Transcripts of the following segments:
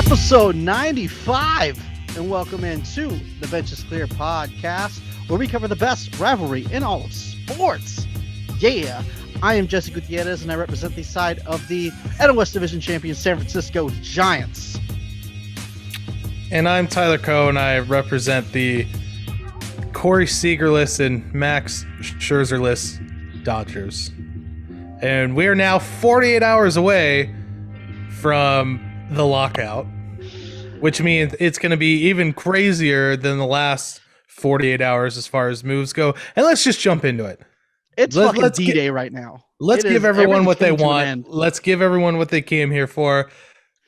Episode 95, and welcome into the Bench is Clear podcast, where we cover the best rivalry in all of sports. Yeah, I am Jesse Gutierrez, and I represent the side of the NL West Division champion San Francisco Giants. And I'm Tyler Coe, and I represent the Corey Seager-less and Max Scherzer-less Dodgers. And we are now 48 hours away from the lockout, which means it's going to be even crazier than the last 48 hours as far as moves go. And let's just jump into it. It's fucking D-Day right now. Let's give everyone what they want. Let's give everyone what they came here for.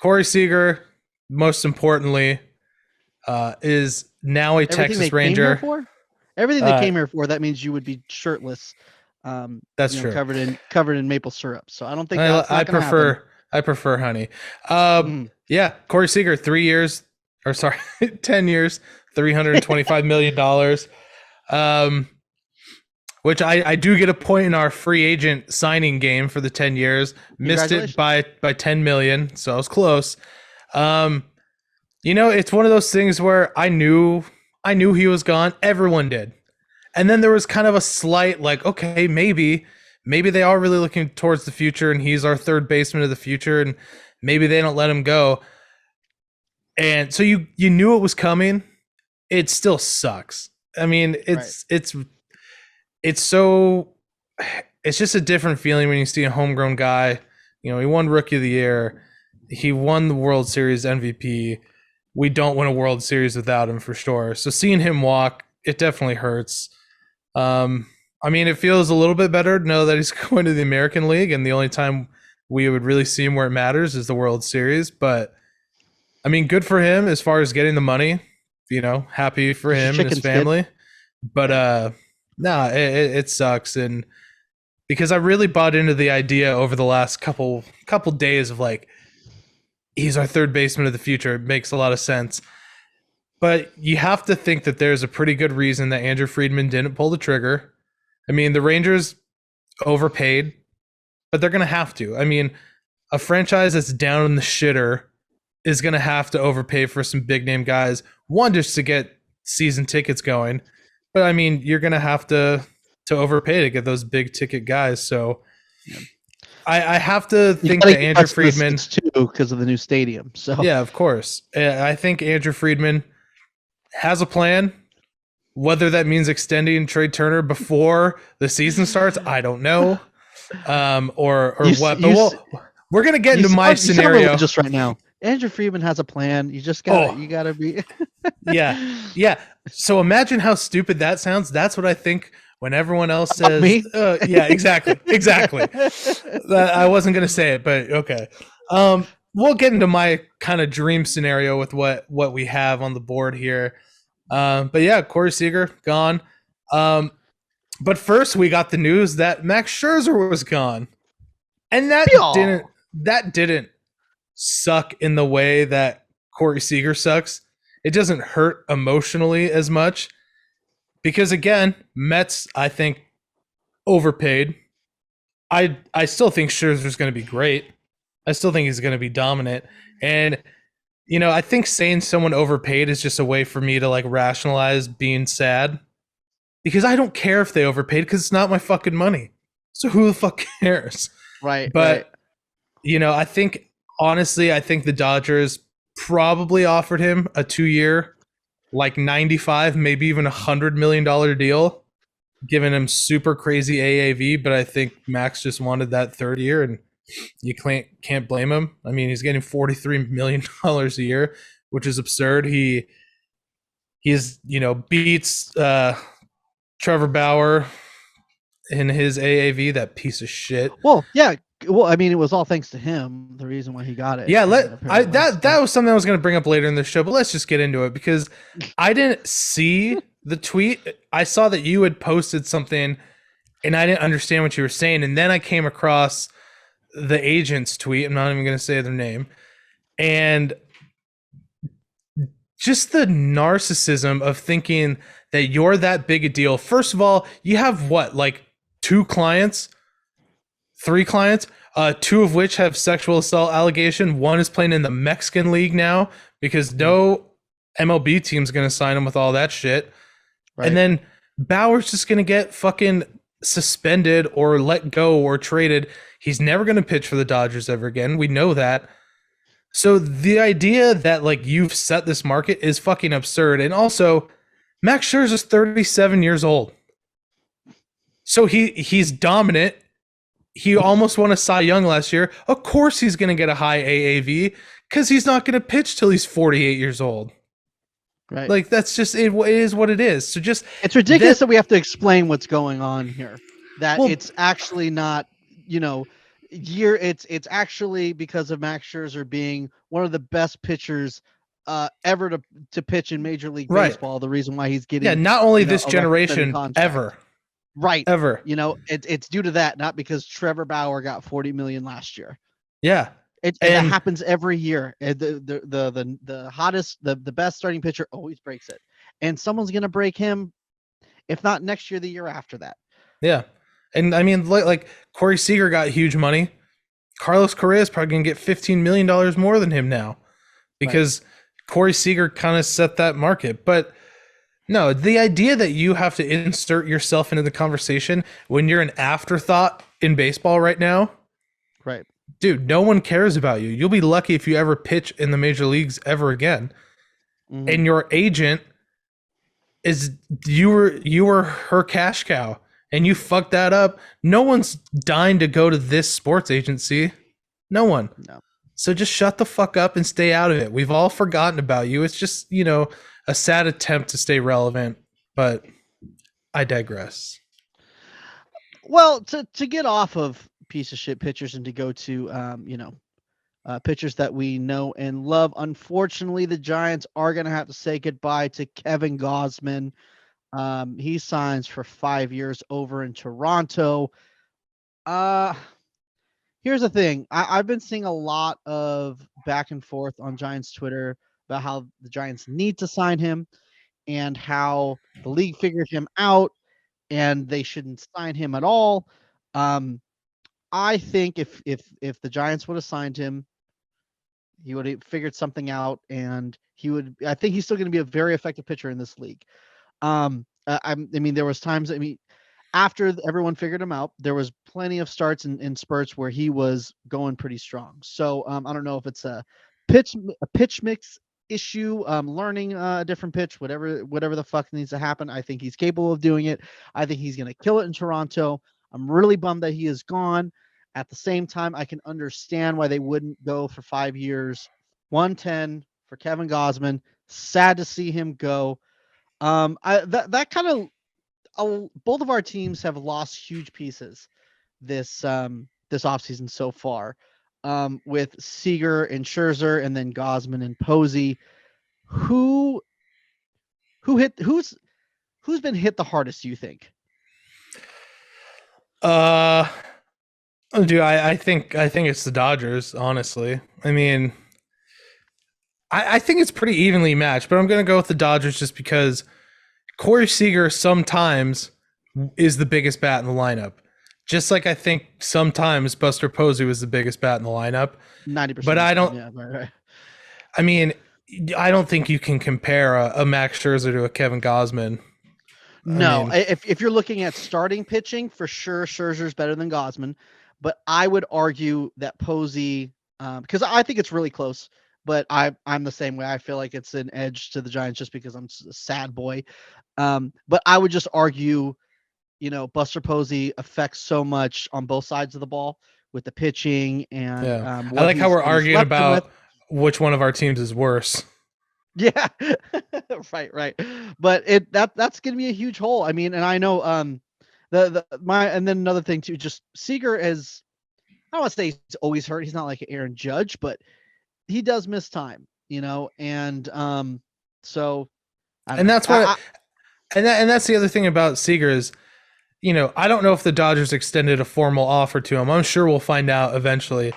Corey Seager, most importantly, is now a Texas Ranger. Everything they came here for, that means you would be shirtless. That's true. Covered in maple syrup. So I don't think that's not gonna happen. I prefer honey. Yeah, Corey Seager, 10 years, $325 million. Which I do get a point in our free agent signing game for the 10 years. Missed it by 10 million, so I was close. It's one of those things where I knew he was gone. Everyone did. And then there was kind of a slight okay, maybe they are really looking towards the future and he's our third baseman of the future and maybe they don't let him go. And so you knew it was coming. It still sucks. I mean, it's just a different feeling when you see a homegrown guy. He won Rookie of the Year. He won the World Series MVP. We don't win a World Series without him for sure. So seeing him walk, it definitely hurts. It feels a little bit better to know that he's going to the American League, and the only time we would really see him where it matters is the World Series. But good for him as far as getting the money. Happy for him and his family. But it sucks, and because I really bought into the idea over the last couple days of he's our third baseman of the future. It makes a lot of sense. But you have to think that there's a pretty good reason that Andrew Friedman didn't pull the trigger. The Rangers overpaid, but they're going to have to. A franchise that's down in the shitter is going to have to overpay for some big name guys. One, just to get season tickets going. But you're going to have to overpay to get those big ticket guys. So I have to think that Andrew Friedman too, because of the new stadium. So yeah, of course. I think Andrew Friedman has a plan. Whether that means extending Trey Turner before the season starts, I don't know. Or what. But we're gonna get into my scenario just right now. Andrew Friedman has a plan. You just gotta be. yeah. So imagine how stupid that sounds. That's what I think when everyone else says. Me? Yeah, exactly. I wasn't gonna say it, but okay. We'll get into my kind of dream scenario with what we have on the board here. But yeah, Corey Seager gone. But first we got the news that Max Scherzer was gone, and that didn't suck in the way that Corey Seager sucks. It doesn't hurt emotionally as much because again, Mets I think overpaid. I still think Scherzer's going to be great. I still think he's going to be dominant. And, I think saying someone overpaid is just a way for me to rationalize being sad because I don't care if they overpaid because it's not my fucking money. So who the fuck cares? Right. But, I think the Dodgers probably offered him a 2-year, $95, maybe even $100 million deal, giving him super crazy AAV. But I think Max just wanted that third year and you can't blame him. He's getting $43 million a year, which is absurd. He's beats Trevor Bauer in his AAV, that piece of shit. Well, yeah. Well, it was all thanks to him. The reason why he got it. Yeah, that was something I was going to bring up later in the show, but let's just get into it because I didn't see the tweet. I saw that you had posted something, and I didn't understand what you were saying, and then I came across the agent's tweet. I'm not even going to say their name. And just the narcissism of thinking that you're that big a deal. First of all, you have what, 2 clients, 3 clients, 2 of which have sexual assault allegation. One is playing in the Mexican League now because no MLB team's going to sign him with all that shit. Right. And then Bauer's just going to get fucking suspended or let go or traded. He's never going to pitch for the Dodgers ever again. We know that. So the idea that like you've set this market is fucking absurd. And also, Max Scherzer's 37 years old. So he's dominant. He almost won a Cy Young last year. Of course he's going to get a high AAV because he's not going to pitch till he's 48 years old. Right. Like that's just it is what it is. So just it's ridiculous that we have to explain what's going on here. That it's actually not, it's actually because of Max Scherzer being one of the best pitchers ever to pitch in Major League Baseball. The reason why he's getting not only this generation ever. Right. Ever. It's due to that, not because Trevor Bauer got $40 million last year. Yeah. It happens every year. The hottest, the best starting pitcher always breaks it. And someone's going to break him, if not next year, the year after that. Yeah. And I mean, like Corey Seager got huge money. Carlos Correa is probably going to get $15 million more than him now because Corey Seager kind of set that market. But no, the idea that you have to insert yourself into the conversation when you're an afterthought in baseball right now. Right. Dude, no one cares about you. You'll be lucky if you ever pitch in the major leagues ever again. Mm-hmm. And your agent is you were her cash cow and you fucked that up. No one's dying to go to this sports agency. No one. No. So just shut the fuck up and stay out of it. We've all forgotten about you. It's just, a sad attempt to stay relevant, but I digress. Well, to get off of piece of shit pitchers and to go to, pitchers that we know and love. Unfortunately, the Giants are going to have to say goodbye to Kevin Gausman. He signs for 5 years over in Toronto. Here's the thing. I've been seeing a lot of back and forth on Giants Twitter about how the Giants need to sign him and how the league figured him out and they shouldn't sign him at all. I think if the Giants would have signed him, he would have figured something out, and I think he's still going to be a very effective pitcher in this league. I mean, there was times, after everyone figured him out, there was plenty of starts in spurts where he was going pretty strong. So I don't know if it's a pitch mix issue, learning a different pitch, whatever the fuck needs to happen. I think he's capable of doing it. I think he's going to kill it in Toronto. I'm really bummed that he is gone. At the same time, I can understand why they wouldn't go for 5 years. 110 for Kevin Gausman. Sad to see him go. That kind of both of our teams have lost huge pieces this offseason so far. With Seager and Scherzer and then Gausman and Posey. Who's been hit the hardest, you think? Dude, I think it's the Dodgers, honestly. I mean, I think it's pretty evenly matched, but I'm going to go with the Dodgers just because Corey Seager sometimes is the biggest bat in the lineup. Just like I think sometimes Buster Posey was the biggest bat in the lineup. 90%. But I don't. Yeah, right. I mean, I don't think you can compare a Max Scherzer to a Kevin Gausman. No, if you're looking at starting pitching, for sure Scherzer's better than Gausman. But I would argue that Posey, because I think it's really close, but I'm the same way. I feel like it's an edge to the Giants just because I'm a sad boy. But I would just argue, Buster Posey affects so much on both sides of the ball with the pitching and I like how we're arguing about which one of our teams is worse. Yeah, right. But that's going to be a huge hole. I mean, and I know and then another thing too, just Seager is, I don't want to say he's always hurt. He's not like Aaron Judge, but he does miss time, and so. And that's what, and that's the other thing about Seager is, I don't know if the Dodgers extended a formal offer to him. I'm sure we'll find out eventually,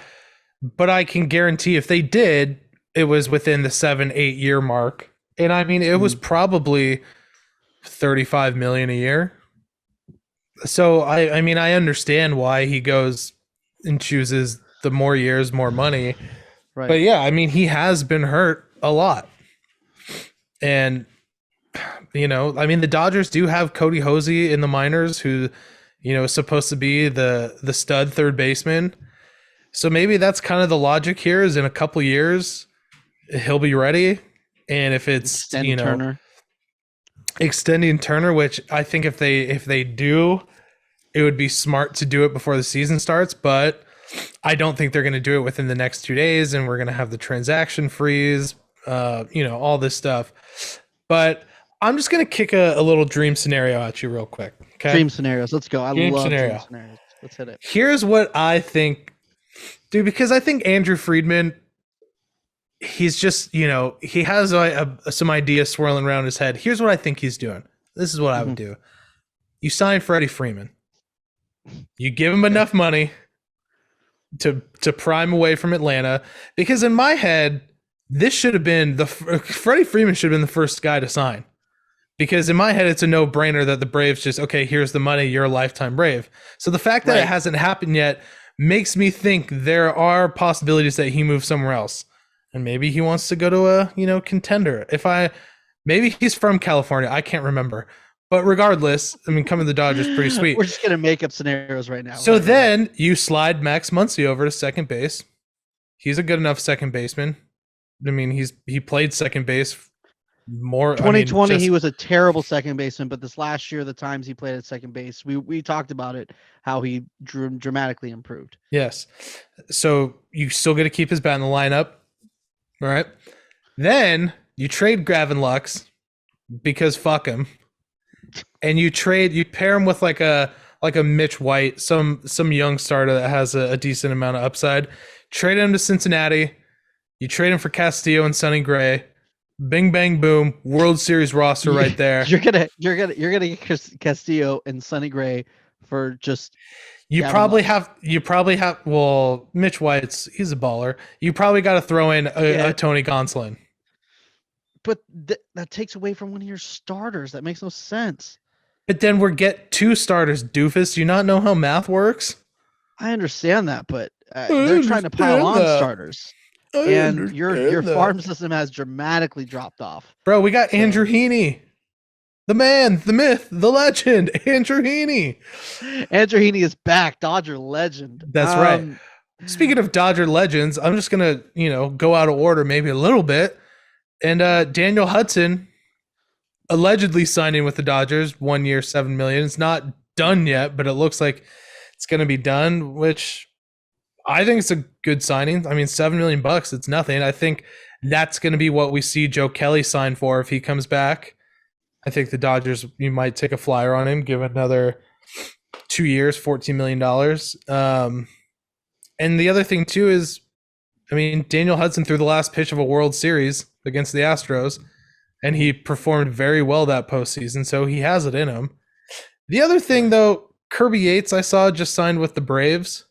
but I can guarantee if they did, it was within the 7-8 year mark. And I mean, it was probably $35 million a year. So I mean, I understand why he goes and chooses the more years, more money. Right. But yeah, I mean, he has been hurt a lot. And, you know, I mean, the Dodgers do have Cody Hosey in the minors, who, you know, is supposed to be the stud third baseman. So maybe that's kind of the logic here, is in a couple years, he'll be ready. And if it's, you know, Turner. Extending Turner, which I think if they do, it would be smart to do it before the season starts, but I don't think they're going to do it within the next 2 days, and we're going to have the transaction freeze, you know, all this stuff. But I'm just going to kick a little dream scenario at you real quick. Okay? Dream scenarios. Let's go. I love dream scenarios. Let's hit it. Here's what I think, dude, because I think Andrew Friedman, he's just, you know, he has some ideas swirling around his head. Here's what I think he's doing. This is what I would do. You sign Freddie Freeman. You give him enough money to prime away from Atlanta, because in my head, this should have been Freddie Freeman should have been the first guy to sign, because in my head, it's a no-brainer that the Braves just, okay, here's the money, you're a lifetime Brave. So the fact that it hasn't happened yet makes me think there are possibilities that he moves somewhere else, and maybe he wants to go to a, you know, contender. Maybe he's from California, I can't remember. But regardless, I mean, coming to the Dodgers pretty sweet. We're just going to make up scenarios right now. So then you slide Max Muncy over to second base. He's a good enough second baseman. I mean, he played second base more. 2020, he was a terrible second baseman, but this last year, the times he played at second base, we talked about it, how he dramatically improved. Yes. So you still got to keep his bat in the lineup. All right. Then you trade Gavin Lux, because fuck him. And you pair him with like a Mitch White, some young starter that has a decent amount of upside. Trade him to Cincinnati. You trade him for Castillo and Sonny Gray. Bing bang boom, World Series roster right there. You're gonna get Castillo and Sonny Gray for just. You probably have. Well, Mitch White's, he's a baller. You probably got to throw in a Tony Gonsolin. But that takes away from one of your starters. That makes no sense. But then get two starters, doofus. Do you not know how math works? I understand that, but they're trying to pile on starters. And your farm system has dramatically dropped off. Bro, we got Andrew Heaney. The man, the myth, the legend, Andrew Heaney. Andrew Heaney is back, Dodger legend. That's right. Speaking of Dodger legends, I'm just going to, you know, go out of order maybe a little bit. And Daniel Hudson allegedly signing with the Dodgers, 1 year, $7 million. It's not done yet, but it looks like it's going to be done, which I think it's a good signing. I mean, $7 million, it's nothing. I think that's going to be what we see Joe Kelly sign for if he comes back. I think the Dodgers, you might take a flyer on him, give another 2 years, $14 million. And the other thing too is, I mean, Daniel Hudson threw the last pitch of a World Series against the Astros, and he performed very well that postseason, so he has it in him. The other thing, though, Kirby Yates, I saw, just signed with the Braves,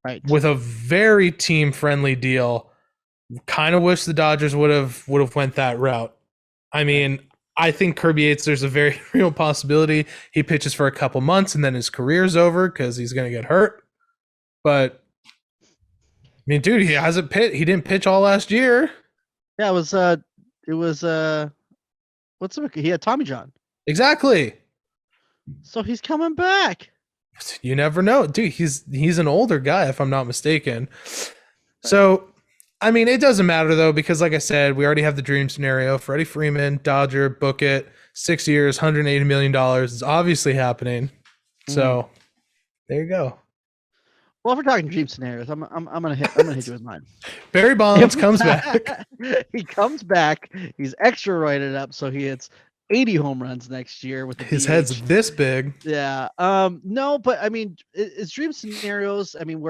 right, with a very team-friendly deal. Kind of wish the Dodgers would have went that route. I mean, I think Kirby Yates, there's a very real possibility he pitches for a couple months and then his career's over because he's going to get hurt. But I mean, dude, he hasn't pitched. He didn't pitch all last year. Yeah, he had Tommy John. Exactly. So he's coming back. You never know, dude. He's an older guy, if I'm not mistaken. So, I mean, it doesn't matter though, because like I said, we already have the dream scenario. Freddie Freeman, Dodger, book it, 6 years, $180 million. It's obviously happening. So, there you go. Well, if we're talking dream scenarios, I'm gonna hit you with mine. Barry Bonds comes back. He comes back. He's extra rated up, so he hits 80 home runs next year with his head's this big. Yeah. No, but I mean, it's dream scenarios. I mean,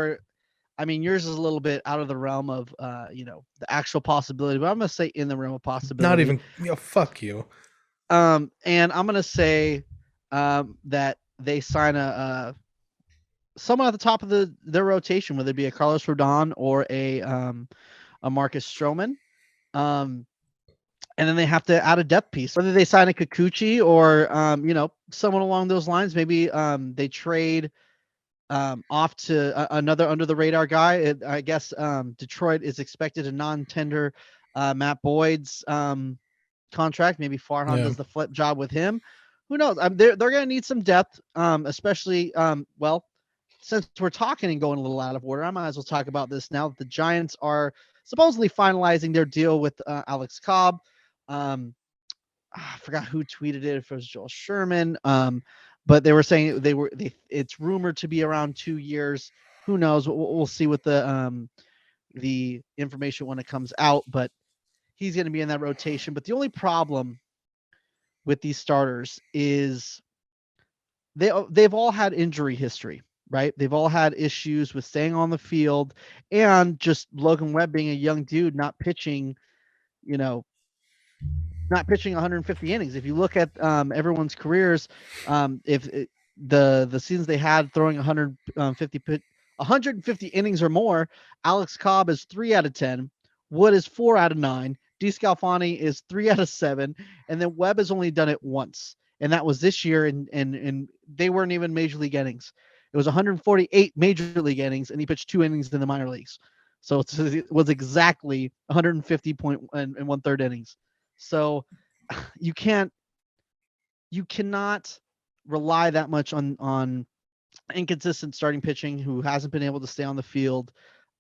yours is a little bit out of the realm of the actual possibility, but I'm gonna say in the realm of possibility. Not even. Fuck you. And I'm gonna say that they sign someone at the top of their rotation, whether it be a Carlos Rodon or a Marcus Stroman. And then they have to add a depth piece, whether they sign a Kikuchi or, someone along those lines. Maybe they trade off to another under the radar guy. I guess Detroit is expected to non-tender Matt Boyd's contract. Maybe Farhan does the flip job with him. Who knows? They're going to need some depth, especially well, since we're talking and going a little out of order, I might as well talk about this now that the Giants are supposedly finalizing their deal with Alex Cobb. I forgot who tweeted it, if it was Joel Sherman. But they were saying it's rumored to be around 2 years. Who knows? We'll see what the information when it comes out. But he's going to be in that rotation. But the only problem with these starters is they've all had injury history. Right? They've all had issues with staying on the field and just Logan Webb being a young dude, not pitching 150 innings. If you look at everyone's careers, if the seasons they had throwing 150 innings or more, Alex Cobb is 3 out of 10, Wood is 4 out of 9, DeScalfani is 3 out of 7, and then Webb has only done it once, and that was this year, and they weren't even major league innings. It was 148 major league innings, and he pitched 2 innings in the minor leagues. So it was exactly 150 point and 1/3 innings. So you cannot rely that much on inconsistent starting pitching who hasn't been able to stay on the field.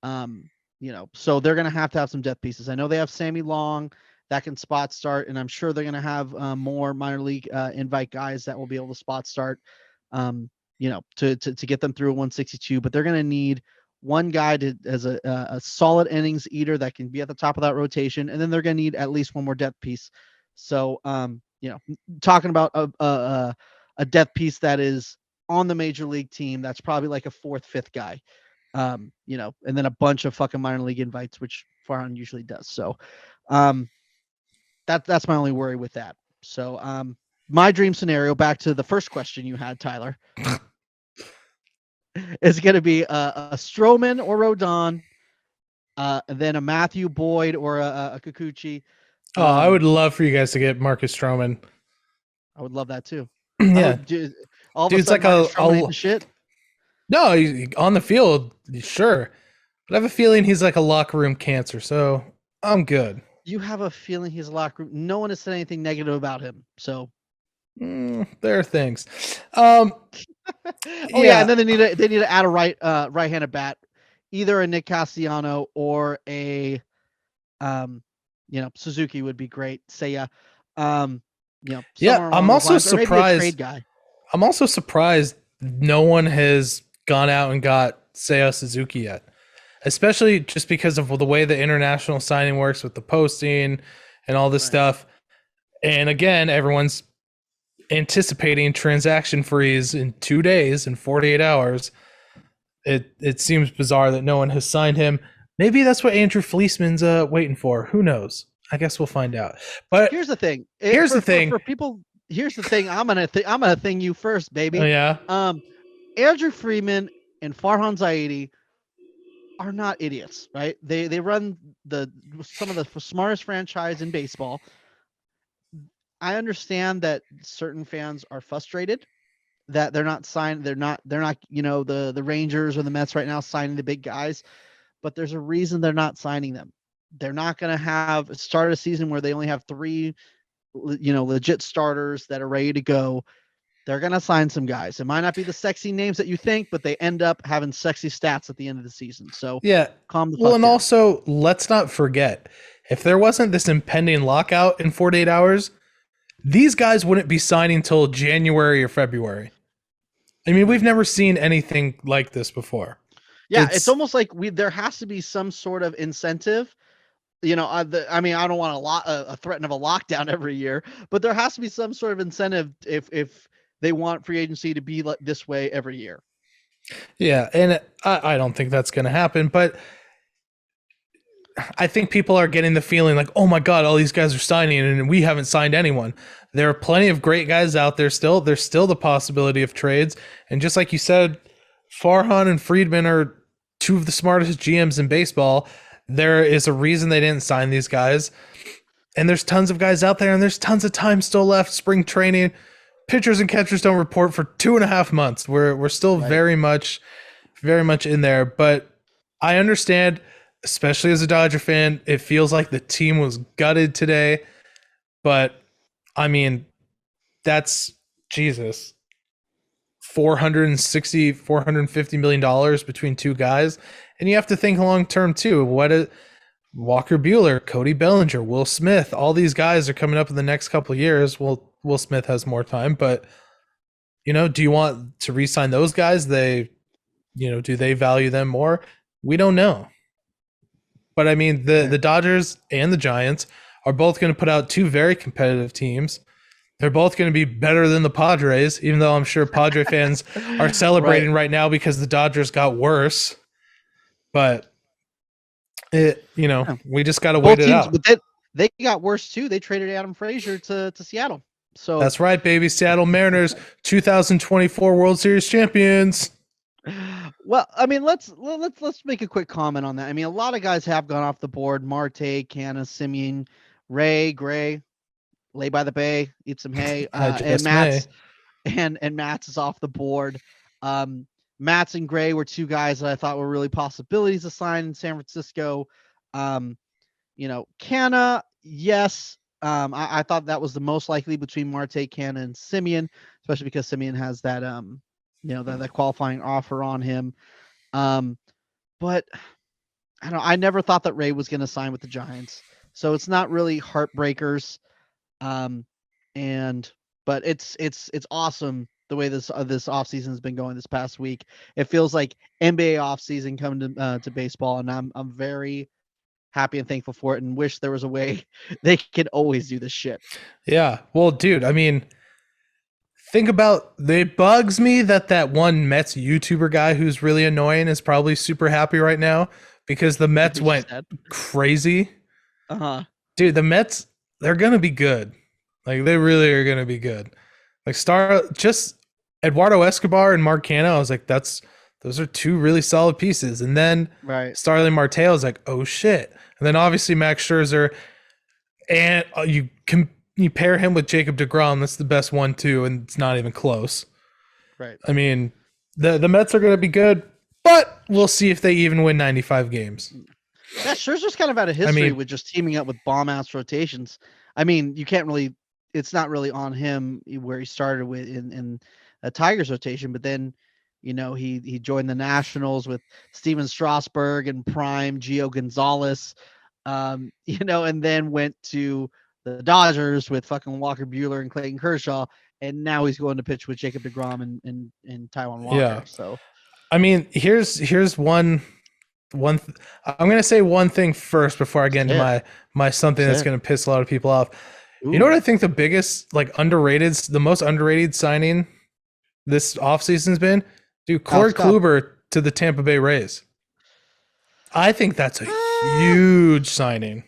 So they're going to have some depth pieces. I know they have Sammy Long that can spot start, and I'm sure they're going to have more minor league invite guys that will be able to spot start. To get them through a 162, but they're going to need one guy as a solid innings eater that can be at the top of that rotation, and then they're going to need at least one more depth piece. So, talking about a depth piece that is on the major league team, that's probably like a 4th, 5th guy, and then a bunch of fucking minor league invites, which Farhan usually does. So, that's my only worry with that. So, my dream scenario, back to the first question you had, Tyler, is going to be a Stroman or Rodon, and then a Matthew Boyd or a Kikuchi. I would love for you guys to get Marcus Stroman. I would love that too. Yeah, dude's like a shit. No, he's on the field, sure, but I have a feeling he's like a locker room cancer, so I'm good. You have a feeling he's a locker room. No one has said anything negative about him, so there are things. And then they need to add a right-handed bat, either a Nick Castellanos or a Suzuki would be great. Seiya. I'm also surprised. I'm also surprised no one has gone out and got Seiya Suzuki yet, especially just because of the way the international signing works with the posting and all this stuff. And again, everyone's anticipating transaction freeze in 2 days and 48 hours. It seems bizarre that no one has signed him. Maybe that's what Andrew Fleeceman's waiting for. Who knows? I guess we'll find out. But here's the thing. For people. Here's the thing. I'm gonna thing you first, baby. Oh, yeah. Andrew Freeman and Farhan Zaidi are not idiots, right? They run some of the smartest franchise in baseball. I understand that certain fans are frustrated that they're not signed. They're not, the Rangers or the Mets right now signing the big guys, but there's a reason they're not signing them. They're not going to start a season where they only have 3, legit starters that are ready to go. They're going to sign some guys. It might not be the sexy names that you think, but they end up having sexy stats at the end of the season. So calm the fuck down. Also, let's not forget, if there wasn't this impending lockout in 48 hours, these guys wouldn't be signing till January or February. I mean, we've never seen anything like this before. Yeah, it's almost like there has to be some sort of incentive. I don't want a threat of a lockdown every year, but there has to be some sort of incentive if they want free agency to be like this way every year. Yeah, and I don't think that's going to happen, but I think people are getting the feeling like, oh my God, all these guys are signing and we haven't signed anyone. There are plenty of great guys out there still. There's still the possibility of trades. And just like you said, Farhan and Friedman are 2 of the smartest GMs in baseball. There is a reason they didn't sign these guys. And there's tons of guys out there and there's tons of time still left. Spring training, pitchers and catchers don't report for 2.5 months. We're still very much very much in there. But I understand, especially as a Dodger fan, it feels like the team was gutted today. But I mean, that's Jesus. 450 million dollars between two guys, and you have to think long term too. Walker Buehler, Cody Bellinger, Will Smith, all these guys are coming up in the next couple of years. Well, Will Smith has more time, but do you want to re-sign those guys? Do they value them more? We don't know. But I mean, the Dodgers and the Giants are both going to put out two very competitive teams. They're both going to be better than the Padres, even though I'm sure Padre fans are celebrating right now because the Dodgers got worse. But we just got to wait it out. But they got worse too. They traded Adam Frazier to Seattle. So that's right, baby. Seattle Mariners, 2024 World Series champions. Well, I mean, let's make a quick comment on that. I mean, a lot of guys have gone off the board. Marte, Canha, Semien, Ray, Gray, lay by the bay, eat some hay, and Matz, and Matz is off the board. Matz and Gray were two guys that I thought were really possibilities to sign in San Francisco. Canha, yes. I thought that was the most likely between Marte, Canha, and Semien, especially because Semien has that that qualifying offer on him. But I don't know. I never thought that Ray was going to sign with the Giants, so it's not really heartbreakers. But it's awesome the way this offseason has been going this past week. It feels like NBA offseason coming to baseball, and I'm very happy and thankful for it, and wish there was a way they could always do this shit. Yeah, well, dude, I mean, think about, it bugs me that one Mets YouTuber guy who's really annoying is probably super happy right now because the Mets went crazy. Dude, the Mets, they're gonna be good. Like, they really are gonna be good. Like, just Eduardo Escobar and Mark Canha, I was like, those are two really solid pieces. And then Starling Marte, I was like, oh shit. And then obviously Max Scherzer, and you pair him with Jacob deGrom, that's the best one too, and it's not even close. Right. I mean, the Mets are going to be good, but we'll see if they even win 95 games. Yeah, Scherzer's kind of out of history with just teaming up with bomb-ass rotations. I mean, you can't really – it's not really on him where he started with in a Tigers rotation, but then – he joined the Nationals with Steven Strasburg and prime Gio Gonzalez, and then went to the Dodgers with fucking Walker Buehler and Clayton Kershaw, and now he's going to pitch with Jacob deGrom and Taijuan Walker. Yeah. So, I mean, here's one. I'm gonna say one thing first before I get into my something that's gonna piss a lot of people off. Ooh. You know what I think the biggest, the most underrated signing this offseason has been? Dude, Corey Kluber to the Tampa Bay Rays. I think that's a huge signing.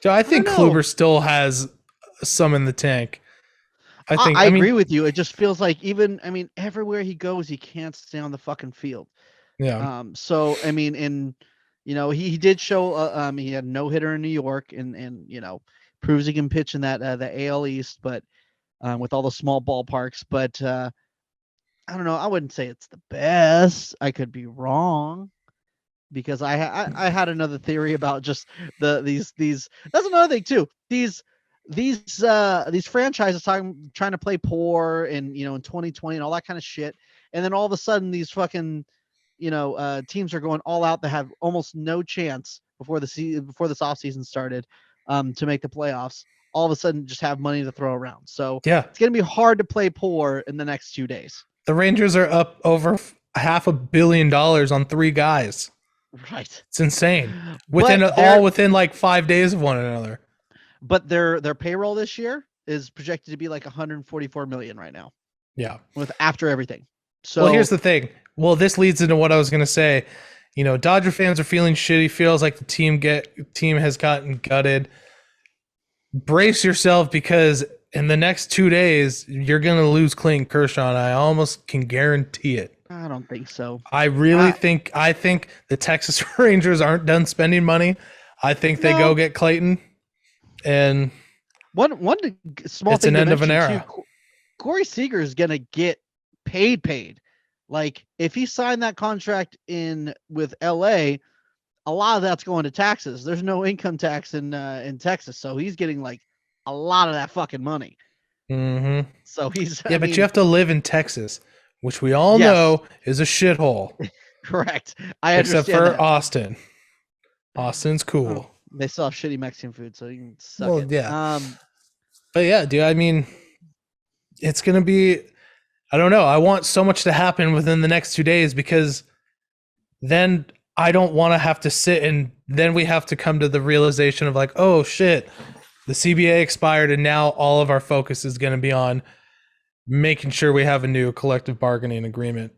So I think Kluber still has some in the tank. I agree with you. It just feels like everywhere he goes, he can't stay on the fucking field. Yeah. So, I mean, he did show, he had a no-hitter in New York and proves he can pitch in that, the AL East, but with all the small ballparks. But, I don't know. I wouldn't say it's the best. I could be wrong, because I had another theory about just these. That's another thing too. These franchises trying to play poor and in 2020 and all that kind of shit, and then all of a sudden these fucking teams are going all out that have almost no chance before this offseason started to make the playoffs. All of a sudden just have money to throw around. So yeah, it's gonna be hard to play poor in the next 2 days. The Rangers are up over $500 million on 3 guys. Right. It's insane. Within like 5 days of one another. But their payroll this year is projected to be like 144 million right now. Yeah. After everything. So well, here's the thing. Well, this leads into what I was going to say. Dodger fans are feeling shitty. Feels like the team has gotten gutted. Brace yourself, because in the next 2 days, you're going to lose Clayton Kershaw, and I almost can guarantee it. I don't think so. I think the Texas Rangers aren't done spending money. I think they go get Clayton, and one small it's thing an end of an era. Corey Seager is going to get paid. Like if he signed that contract in with LA, a lot of that's going to taxes. There's no income tax in Texas, so he's getting like a lot of that fucking money. Mm-hmm. So he's, Yeah, I but mean, you have to live in Texas, which we all yes, know is a shithole, correct. I except understand for that. Austin. Austin's Oh, cool. they still have shitty Mexican food, so you can suck Well, it. yeah. But yeah, dude, I mean, it's going to be, I don't know. I want so much to happen within the next 2 days because then I don't want to have to sit and then we have to come to the realization of like, oh shit, the CBA expired and now all of our focus is going to be on making sure we have a new collective bargaining agreement.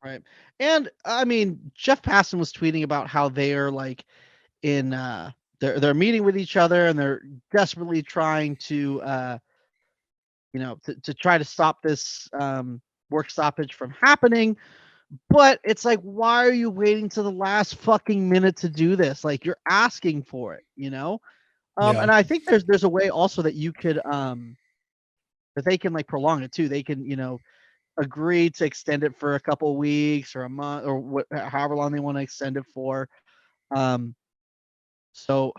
Right. And I mean, Jeff Passan was tweeting about how they are like in they're meeting with each other and they're desperately trying to to try to stop this work stoppage from happening. But it's like, why are you waiting to the last fucking minute to do this? Like you're asking for it, you know? Yeah. And I think there's a way also that you could that they can like prolong it too. They can, agree to extend it for a couple of weeks or a month or however long they want to extend it for. Um, so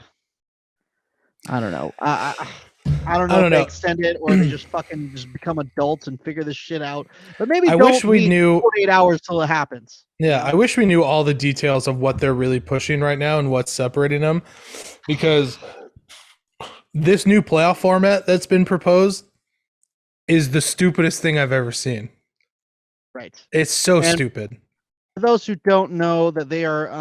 I don't know. I don't I know if don't they know. extend it or they just fucking just become adults and figure this shit out. But maybe I don't wish we meet knew 48 hours till it happens. Yeah, I wish we knew all the details of what they're really pushing right now and what's separating them because this new playoff format that's been proposed is the stupidest thing I've ever seen. Right. It's so And stupid. for those who don't know that they are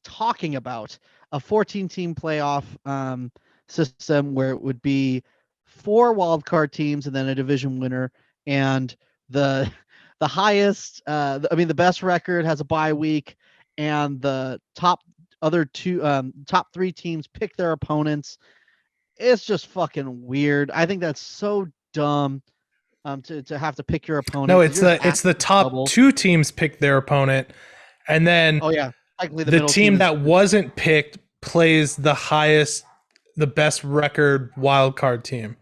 talking about a 14 team playoff system where it would be 4 wild card teams and then a division winner, and the the highest the best record has a bye week, and the top 3 teams pick their opponents. It's just fucking weird. I think that's so dumb to have to pick your opponent No, because you're just it's the asking for top trouble. 2 teams pick their opponent, and then Oh yeah, technically the the middle team team is that wasn't picked plays the best record wild card team.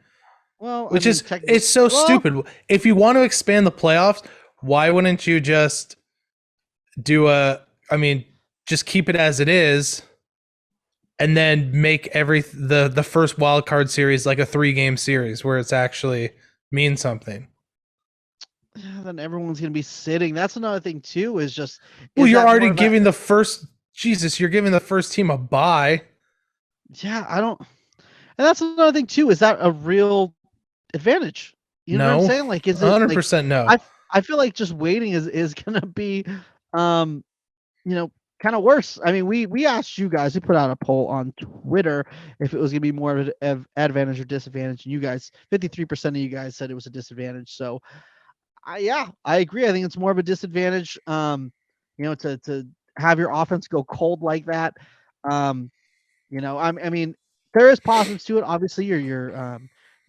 well. I Which mean, is technically, it's so well, stupid. If you want to expand the playoffs, why wouldn't you just do just keep it as it is and then make the first wild card series like a 3-game series where it's actually means something. then everyone's gonna be sitting. That's another thing too. Is just Well, is you're that more already of a giving the first you're giving the first team a bye. yeah? I don't. And that's another thing too. Is that a real advantage? You know what I'm No. saying? Like, is it like 100% no. I feel like just waiting is gonna be um kind of worse. I mean, we asked you guys. We put out a poll on Twitter if it was gonna be more of an advantage or disadvantage, and you guys, 53% of you guys said it was a disadvantage. So I agree. I think it's more of a disadvantage. To have your offense go cold like that. Um, I mean, there is positives to it. Obviously, your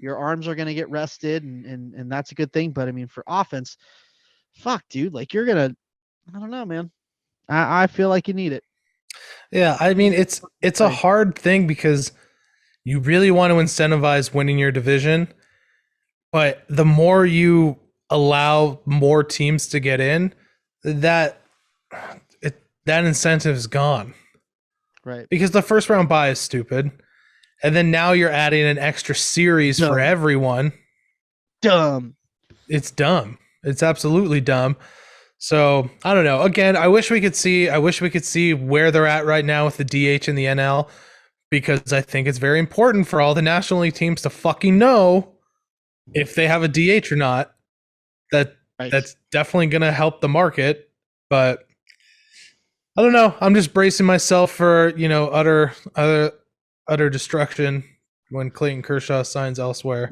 arms are gonna get rested, and that's a good thing. But I mean, for offense, fuck, dude, like you're gonna. I don't know, man. I feel like you need it. Yeah, I mean it's a hard thing because you really want to incentivize winning your division, but the more you allow more teams to get in, that that incentive is gone. Right. Because the first round bye is stupid. And then now you're adding an extra series for everyone. Dumb. It's dumb. It's absolutely dumb. So I don't know. Again, I wish we could see where they're at right now with the DH and the NL, because I think it's very important for all the National League teams to fucking know if they have a DH or not. That's definitely gonna help the market. But I don't know. I'm just bracing myself for, utter destruction when Clayton Kershaw signs elsewhere.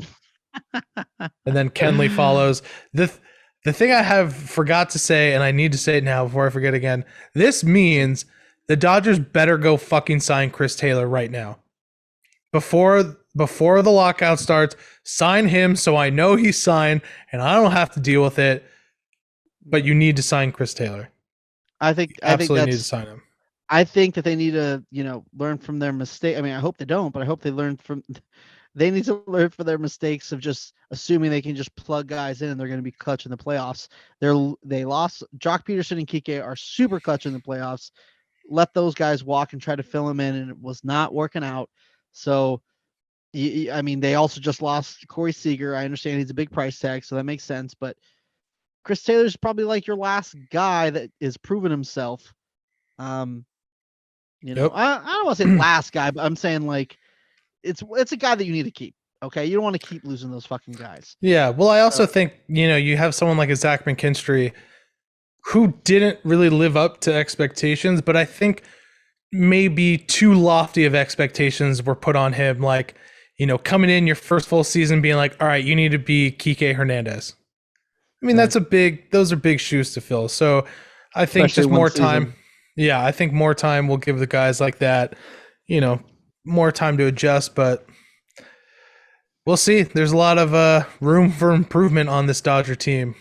And then Kenley follows. The thing I have forgot to say, and I need to say it now before I forget again, this means the Dodgers better go fucking sign Chris Taylor right now. Before the lockout starts, sign him so I know he's signed and I don't have to deal with it. But you need to sign Chris Taylor. I think Need to that's sign him. I think that they need to, learn from their mistake. I mean, I hope they don't, but I hope they learn from They need to learn from their mistakes of just assuming they can just plug guys in and they're going to be clutch in the playoffs. They lost. Jock Peterson and Kike are super clutch in the playoffs. Let those guys walk and try to fill them in, and it was not working out. So, I mean, they also just lost Corey Seager. I understand he's a big price tag, so that makes sense. But Chris Taylor's probably like your last guy that is proven himself. You know, I don't want to say last guy, but I'm saying like it's a guy that you need to keep. Okay, you don't want to keep losing those fucking guys. Yeah. Well, I also think you have someone like a Zach McKinstry who didn't really live up to expectations, but I think maybe too lofty of expectations were put on him. Like, coming in your first full season, being like, all right, you need to be Kike Hernandez. I mean, those are big shoes to fill. So I think especially just more time. Season. Yeah, I think more time will give the guys like that, more time to adjust, but we'll see. There's a lot of room for improvement on this Dodger team.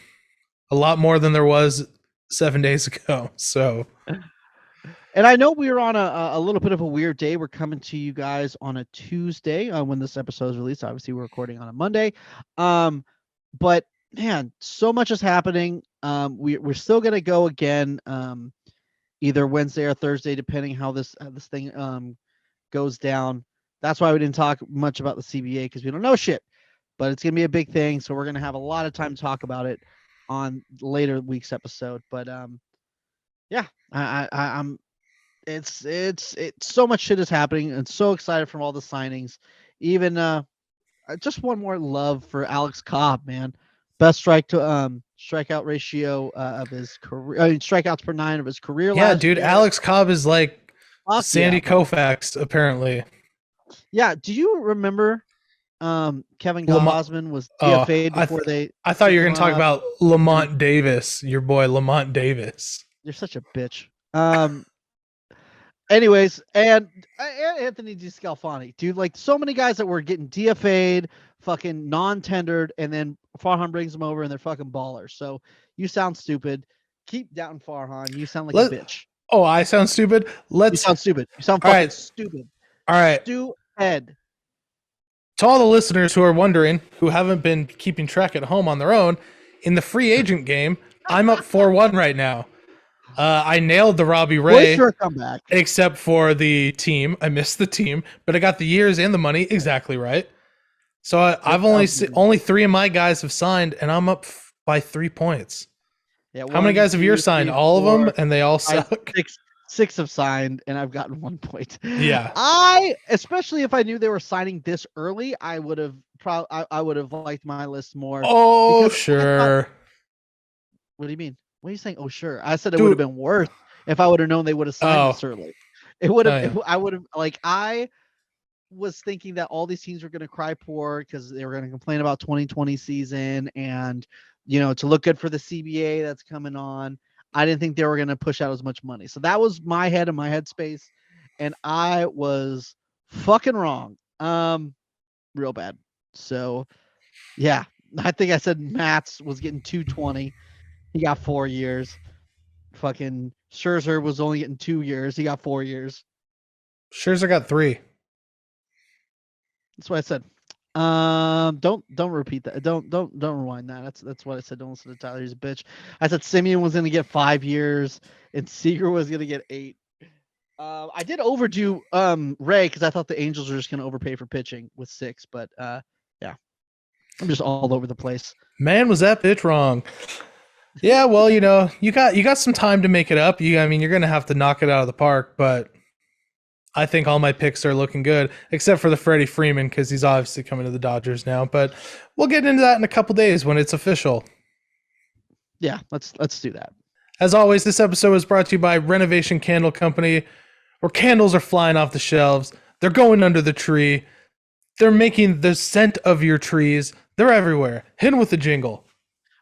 A lot more than there was 7 days ago. So, and I know we were on a little bit of a weird day. We're coming to you guys on a Tuesday when this episode is released. Obviously, we're recording on a Monday. But man, so much is happening. We're still gonna go again, either Wednesday or Thursday, depending how this thing goes down. That's why we didn't talk much about the CBA, because we don't know shit. But it's gonna be a big thing, so we're gonna have a lot of time to talk about it on later week's episode. But yeah, I'm. It's so much shit is happening, and so excited from all the signings. Even just one more love for Alex Cobb, man. Best strikeout ratio of his career. I mean, strikeouts per 9 of his career. Yeah, dude, year. Alex Cobb is like Sandy Koufax, apparently. Yeah. Do you remember Kevin Gausman was DFA'd before I thought you were going to talk about Lamont Davis, your boy Lamont Davis. You're such a bitch. Anyways, and Anthony DeScalfani, dude, like so many guys that were getting DFA'd, fucking non-tendered, and then Farhan brings them over and they're fucking ballers. So you sound stupid. Keep down Farhan. You sound like a bitch. Oh, I sound stupid? You sound stupid. You sound fucking stupid. All right. Stupid. To all the listeners who are wondering, who haven't been keeping track at home on their own, in the free agent game, I'm up 4-1 right now. I nailed the Robbie Ray, comeback. Except for the team. I missed the team, but I got the years and the money exactly right. So I've only 3 of my guys have signed, and I'm up by 3 points. Yeah. How many guys have yours signed? All of them, and they all suck. 6 have signed, and I've gotten 1 point. Yeah. Especially if I knew they were signing this early, I would have I would have liked my list more. Oh, sure. What do you mean? What are you saying? Oh, sure. I said it would have been worse if I would have known they would have signed this early. It would have. I would have I was thinking that all these teams were going to cry poor because they were going to complain about 2020 season and to look good for the CBA that's coming on. I didn't think they were going to push out as much money. So that was my head and my headspace, and I was fucking wrong. Real bad. So yeah, I think I said Matz was getting 220. He got 4 years. Fucking Scherzer was only getting 2 years. He got 4 years. Scherzer got 3. That's what I said. Don't repeat that. Don't rewind that. That's what I said. Don't listen to Tyler. He's a bitch. I said Semien was going to get 5 years and Seager was going to get 8. I did overdo Ray because I thought the Angels were just going to overpay for pitching with 6, but yeah, I'm just all over the place. Man, was that bitch wrong? Yeah, well, you got some time to make it up. You're going to have to knock it out of the park, but I think all my picks are looking good, except for the Freddie Freeman, because he's obviously coming to the Dodgers now. But we'll get into that in a couple days when it's official. Yeah, let's do that. As always, this episode is brought to you by Renovation Candle Company, where candles are flying off the shelves. They're going under the tree. They're making the scent of your trees. They're everywhere. Hit them with a jingle.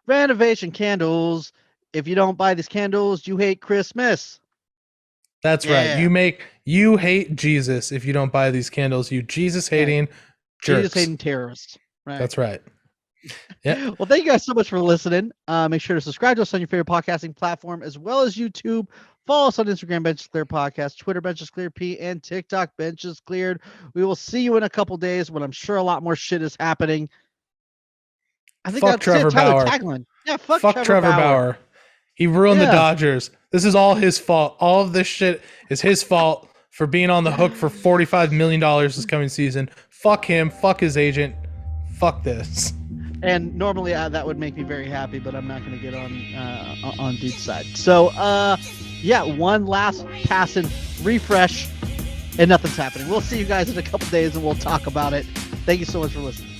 Renovation Candles. If you don't buy these candles, you hate Christmas. That's right. You hate Jesus if you don't buy these candles. You Jesus hating jerks. Jesus hating terrorists. Right. That's right. Yeah. Well, thank you guys so much for listening. Make sure to subscribe to us on your favorite podcasting platform as well as YouTube. Follow us on Instagram, Benches Clear Podcast, Twitter, Benches Clear P, and TikTok, Benches Cleared. We will see you in a couple days when I'm sure a lot more shit is happening. I think Fuck that's Trevor it. Tyler Bauer. Tagline. Yeah, fuck Trevor Bauer. He ruined the Dodgers. This is all his fault. All of this shit is his fault for being on the hook for $45 million this coming season. Fuck him. Fuck his agent. Fuck this. And normally that would make me very happy, but I'm not going to get on dude's side. So, one last pass and refresh, and nothing's happening. We'll see you guys in a couple days, and we'll talk about it. Thank you so much for listening.